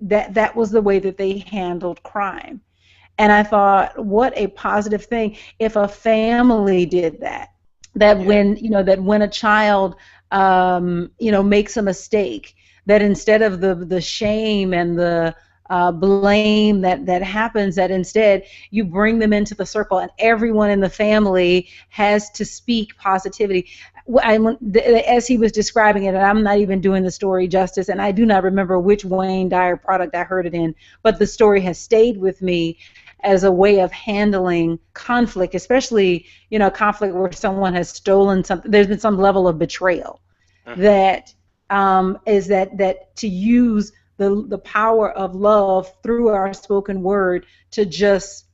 that was the way that they handled crime. And I thought, what a positive thing if a family did that. That when a child makes a mistake, that instead of the shame and the blame that happens, that instead you bring them into the circle, and everyone in the family has to speak positivity. As he was describing it, and I'm not even doing the story justice, and I do not remember which Wayne Dyer product I heard it in, but the story has stayed with me as a way of handling conflict, especially conflict where someone has stolen something. There's been some level of betrayal. That is that to use the power of love through our spoken word to just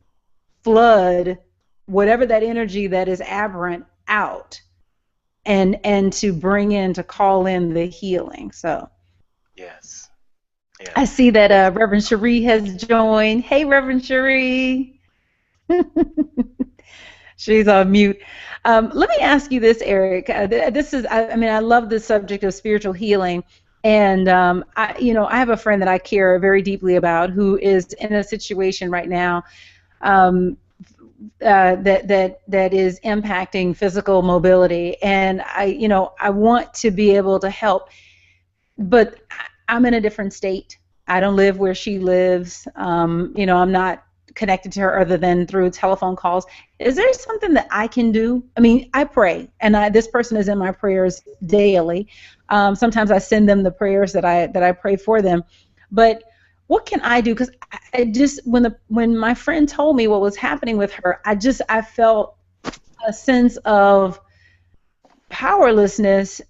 flood whatever that energy that is aberrant out, and to bring in, to call in the healing. So yes. I see that Reverend Sherri has joined. Hey, Reverend Sherri. She's on mute. Let me ask you this, Eric. I love the subject of spiritual healing. And I have a friend that I care very deeply about who is in a situation right now that is impacting physical mobility. And I want to be able to help, but I'm in a different state. I don't live where she lives. I'm not connected to her other than through telephone calls. Is there something that I can do? I mean, I pray, and this person is in my prayers daily. Sometimes I send them the prayers that I pray for them. But what can I do? Because I just, when my friend told me what was happening with her, I felt a sense of powerlessness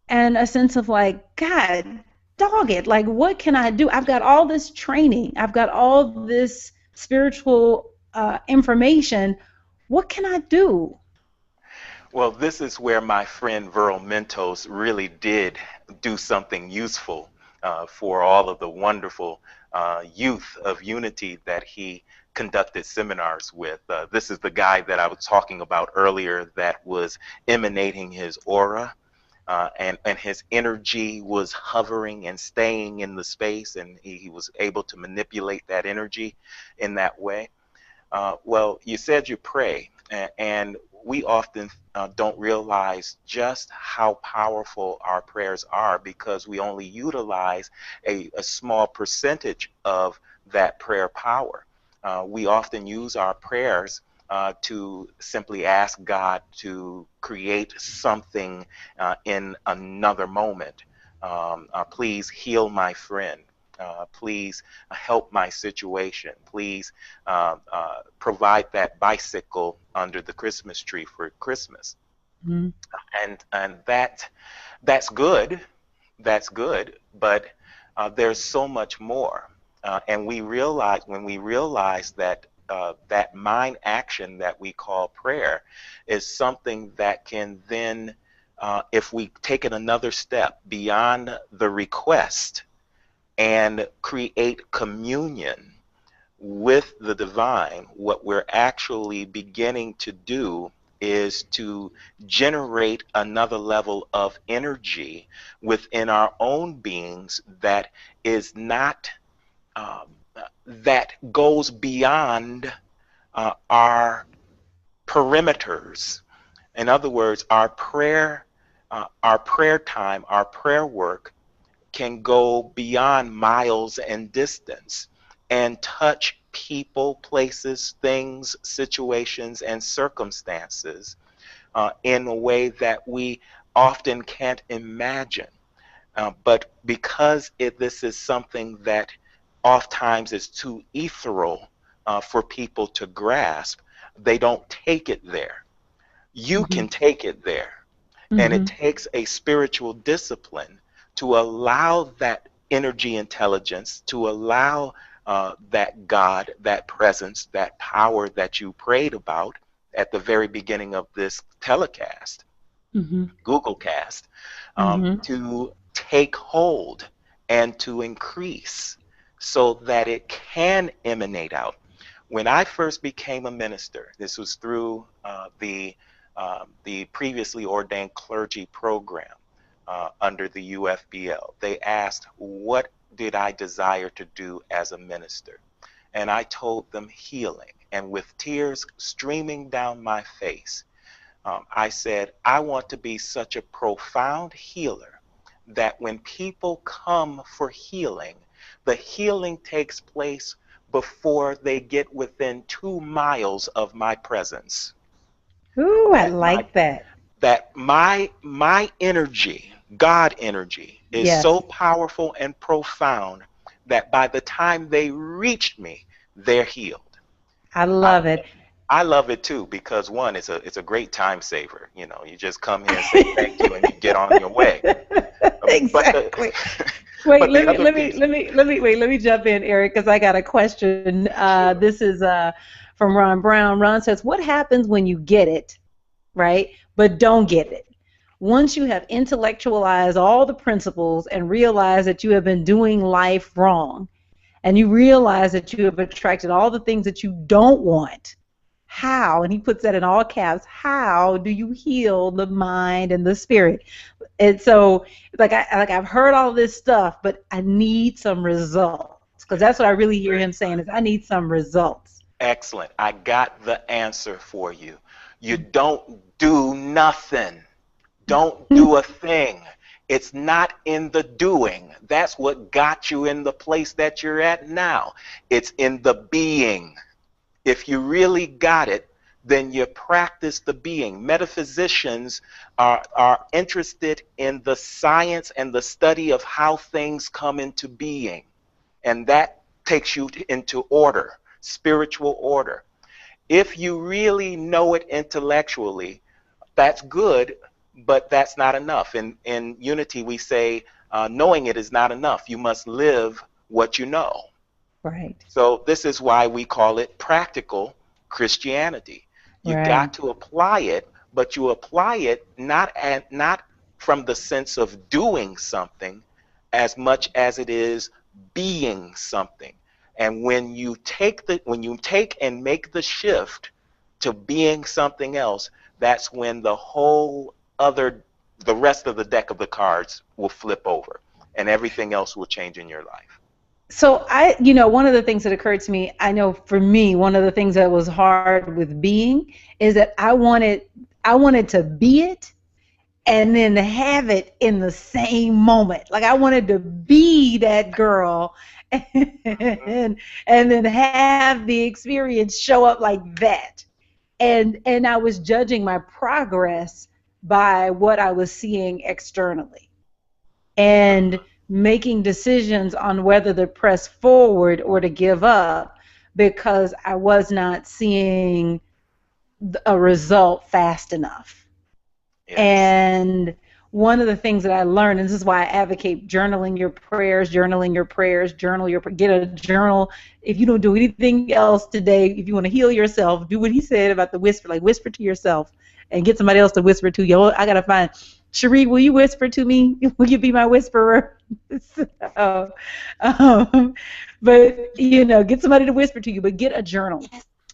and a sense of like, God, dog it. Like, what can I do? I've got all this training. I've got all this spiritual information. What can I do? Well, this is where my friend Viral Mentos really did do something useful for all of the wonderful youth of Unity that he conducted seminars with. This is the guy that I was talking about earlier that was emanating his aura. And his energy was hovering and staying in the space, and he was able to manipulate that energy in that way. Well, you said you pray, and we often don't realize just how powerful our prayers are because we only utilize a small percentage of that prayer power. We often use our prayers to simply ask God to create something in another moment. Please heal my friend. Please help my situation. Please provide that bicycle under the Christmas tree for Christmas. Mm-hmm. And that's good. That's good. But there's so much more. And when we realize that that mind action that we call prayer is something that can then, if we take it another step beyond the request and create communion with the divine, what we're actually beginning to do is to generate another level of energy within our own beings that is not that goes beyond our perimeters. In other words, our prayer time, our prayer work can go beyond miles and distance and touch people, places, things, situations, and circumstances in a way that we often can't imagine. But because this is something that oftentimes is too ethereal for people to grasp, they don't take it there. You Mm-hmm. can take it there. And it Mm-hmm. takes a spiritual discipline to allow that energy intelligence, to allow that God, that presence, that power that you prayed about at the very beginning of this telecast, Mm-hmm. Google Cast, Mm-hmm. to take hold and to increase so that it can emanate out. When I first became a minister, this was through the previously ordained clergy program under the UFBL. They asked, what did I desire to do as a minister? And I told them healing. And with tears streaming down my face, I said, I want to be such a profound healer that when people come for healing, the healing takes place before they get within 2 miles of my presence. Ooh, I That my like that. that my energy, God energy, is Yes, so powerful and profound that by the time they reach me, they're healed. I I, love it. I love it too because one, it's a great time saver. You know, you just come here and say thank you and you get on your way. But the Exactly. Wait, but the other piece, let me jump in, Eric, because I got a question. sure. This is from Ron Brown. Ron says, "What happens when you get it, right, but don't get it? Once you have intellectualized all the principles and realize that you have been doing life wrong, and you realize that you have attracted all the things that you don't want, how," and he puts that in all caps, "how do you heal the mind and the spirit?" And so, I've heard all this stuff, but I need some results, because that's what I really hear him saying is I need some results. Excellent. I got the answer for you. You don't do nothing. Don't do a thing. It's not in the doing. That's what got you in the place that you're at now. It's in the being. If you really got it, then you practice the being. Metaphysicians are interested in the science and the study of how things come into being. And that takes you into order, spiritual order. If you really know it intellectually, that's good, but that's not enough. In Unity, we say knowing it is not enough. You must live what you know. Right. So this is why we call it practical Christianity. You Right. got to apply it, but you apply it not from the sense of doing something as much as it is being something. And when you take and make the shift to being something else, that's when the rest of the deck of the cards will flip over and everything else will change in your life. So one of the things that occurred to me, I know for me, one of the things that was hard with being is that I wanted to be it and then have it in the same moment. Like I wanted to be that girl and then have the experience show up like that. And I was judging my progress by what I was seeing externally, and making decisions on whether to press forward or to give up because I was not seeing a result fast enough. Yes. And one of the things that I learned, and this is why I advocate journaling your prayers, get a journal. If you don't do anything else today, if you want to heal yourself, do what he said about the whisper, like whisper to yourself and get somebody else to whisper to you. I got to find, Sherri, will you whisper to me? Will you be my whisperer? So, but, get somebody to whisper to you, but get a journal.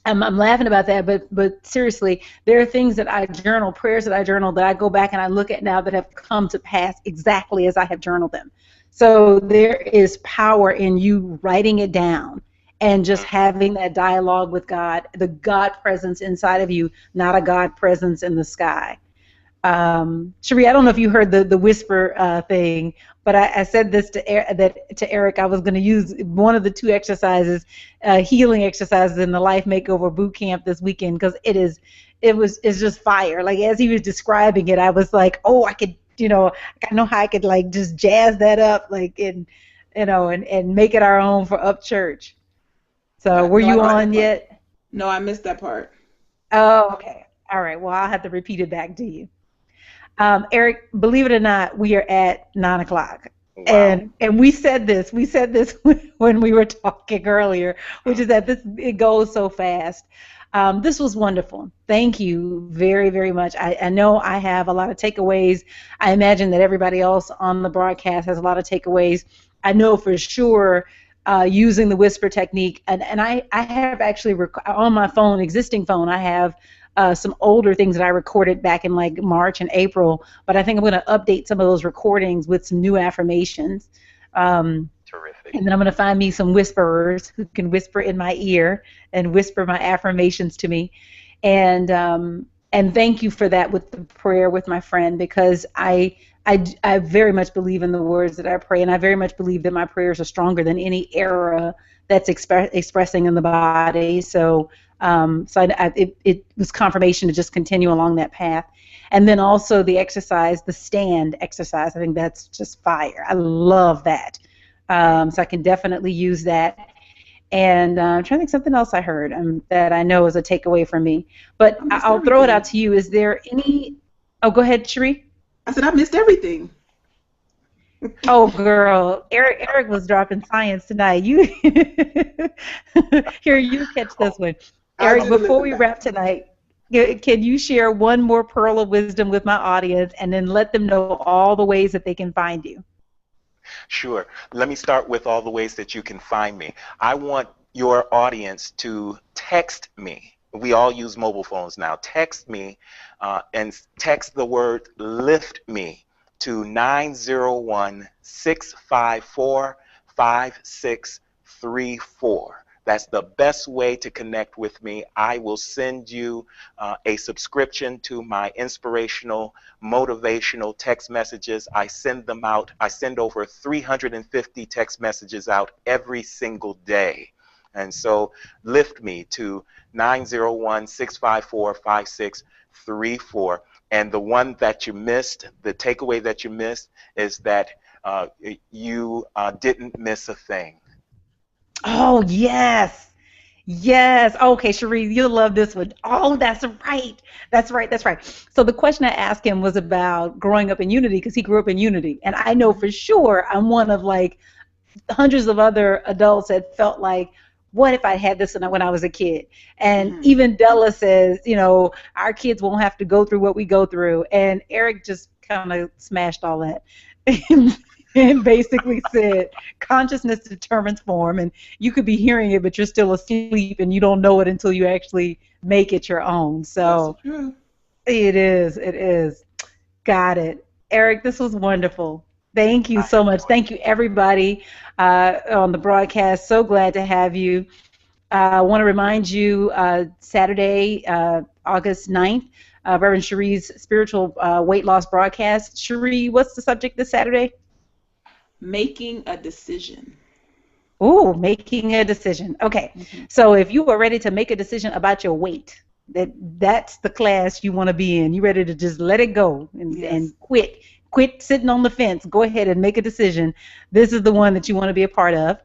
I'm laughing about that, but seriously, there are things that I journal, prayers that I journal, that I go back and I look at now that have come to pass exactly as I have journaled them. So there is power in you writing it down and just having that dialogue with God, the God presence inside of you, not a God presence in the sky. Sherri, I don't know if you heard the whisper thing, but I said this to Eric. I was going to use one of the two exercises, healing exercises in the Life Makeover Boot Camp this weekend, because it's just fire. Like as he was describing it, I was like, oh, I could, I know how I could like just jazz that up, like and make it our own for Up Church. So were you on yet? No, I missed that part. Oh, okay. All right. Well, I'll have to repeat it back to you. Eric, believe it or not, we are at 9 o'clock. Wow. And we said this when we were talking earlier, which is that it goes so fast. This was wonderful. Thank you very, very much. I know I have a lot of takeaways. I imagine that everybody else on the broadcast has a lot of takeaways. I know for sure using the whisper technique, and I have actually on my phone, existing phone, I have some older things that I recorded back in like March and April, but I think I'm going to update some of those recordings with some new affirmations. Terrific. And then I'm going to find me some whisperers who can whisper in my ear and whisper my affirmations to me. And thank you for that with the prayer with my friend, because I very much believe in the words that I pray, and I very much believe that my prayers are stronger than any error that's expressing in the body. So it was confirmation to just continue along that path. And then also the exercise, the stand exercise, I think that's just fire. I love that. So I can definitely use that. And I'm trying to think something else I heard that I know is a takeaway from me. But I'll throw it out to you. Is there any... Oh, go ahead, Sherri. I said I missed everything. Oh, girl, Eric was dropping science tonight. You here, you catch this one. Eric, before we wrap tonight, can you share one more pearl of wisdom with my audience, and then let them know all the ways that they can find you? Sure. Let me start with all the ways that you can find me. I want your audience to text me. We all use mobile phones now. Text me and text the word "lift me" to 901-654-5634. That's the best way to connect with me. I will send you a subscription to my inspirational, motivational text messages. I send them out. I send over 350 text messages out every single day. And so lift me to 901-654-5634. And the one that you missed, the takeaway that you missed, is that you didn't miss a thing. Oh, yes. Yes. Okay, Sherri, you'll love this one. Oh, that's right. That's right. That's right. So the question I asked him was about growing up in unity, because he grew up in unity. And I know for sure I'm one of like hundreds of other adults that felt like, what if I had this when I was a kid? And even Della says, our kids won't have to go through what we go through. And Eric just kind of smashed all that. And basically said, consciousness determines form, and you could be hearing it, but you're still asleep, and you don't know it until you actually make it your own. So it is. Got it. Eric, this was wonderful. Thank you so much. Thank you, everybody on the broadcast. So glad to have you. I want to remind you, Saturday, August 9th, Reverend Sherri's spiritual weight loss broadcast. Sherri, what's the subject this Saturday? Making a decision. Ooh, making a decision. Okay. So if you are ready to make a decision about your weight, that's the class you want to be in. You ready to just let it go and quit sitting on the fence. Go ahead and make a decision. This is the one that you want to be a part of.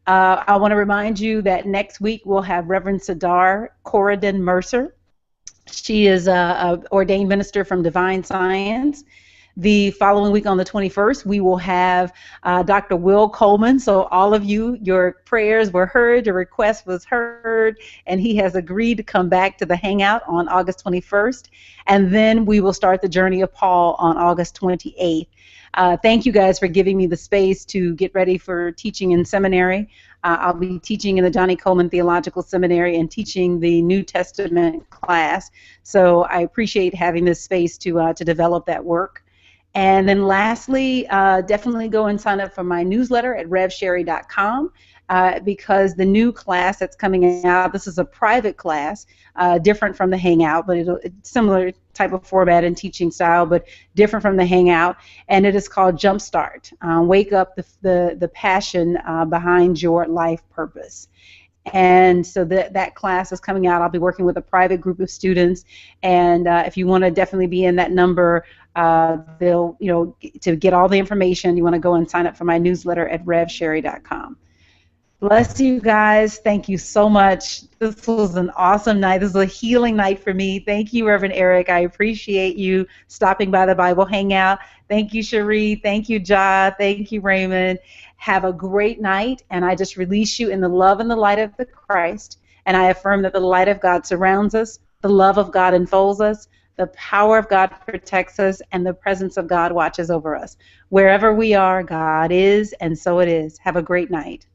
I want to remind you that next week we'll have Reverend Sadar Corridon Mercer. She is a ordained minister from Divine Science. The following week on the 21st, we will have Dr. Will Coleman. So all of you, your prayers were heard, your request was heard, and he has agreed to come back to the Hangout on August 21st. And then we will start the Journey of Paul on August 28th. Thank you guys for giving me the space to get ready for teaching in seminary. I'll be teaching in the Johnny Coleman Theological Seminary and teaching the New Testament class. So I appreciate having this space to develop that work. And then lastly, definitely go and sign up for my newsletter at revsherri.com. because the new class that's coming out, this is a private class, different from the Hangout, but it's similar type of format and teaching style, but different from the Hangout, and it is called Jumpstart. Wake up the passion behind your life purpose. And so that class is coming out. I'll be working with a private group of students, and if you want to definitely be in that number, they'll, to get all the information, you want to go and sign up for my newsletter at revsherri.com. Bless you guys. Thank you so much. This was an awesome night. This was a healing night for me. Thank you, Reverend Eric. I appreciate you stopping by the Bible Hangout. Thank you, Sherri. Thank you, Ja. Thank you, Raymond. Have a great night, and I just release you in the love and the light of the Christ, and I affirm that the light of God surrounds us, the love of God enfolds us, the power of God protects us, and the presence of God watches over us. Wherever we are, God is, and so it is. Have a great night.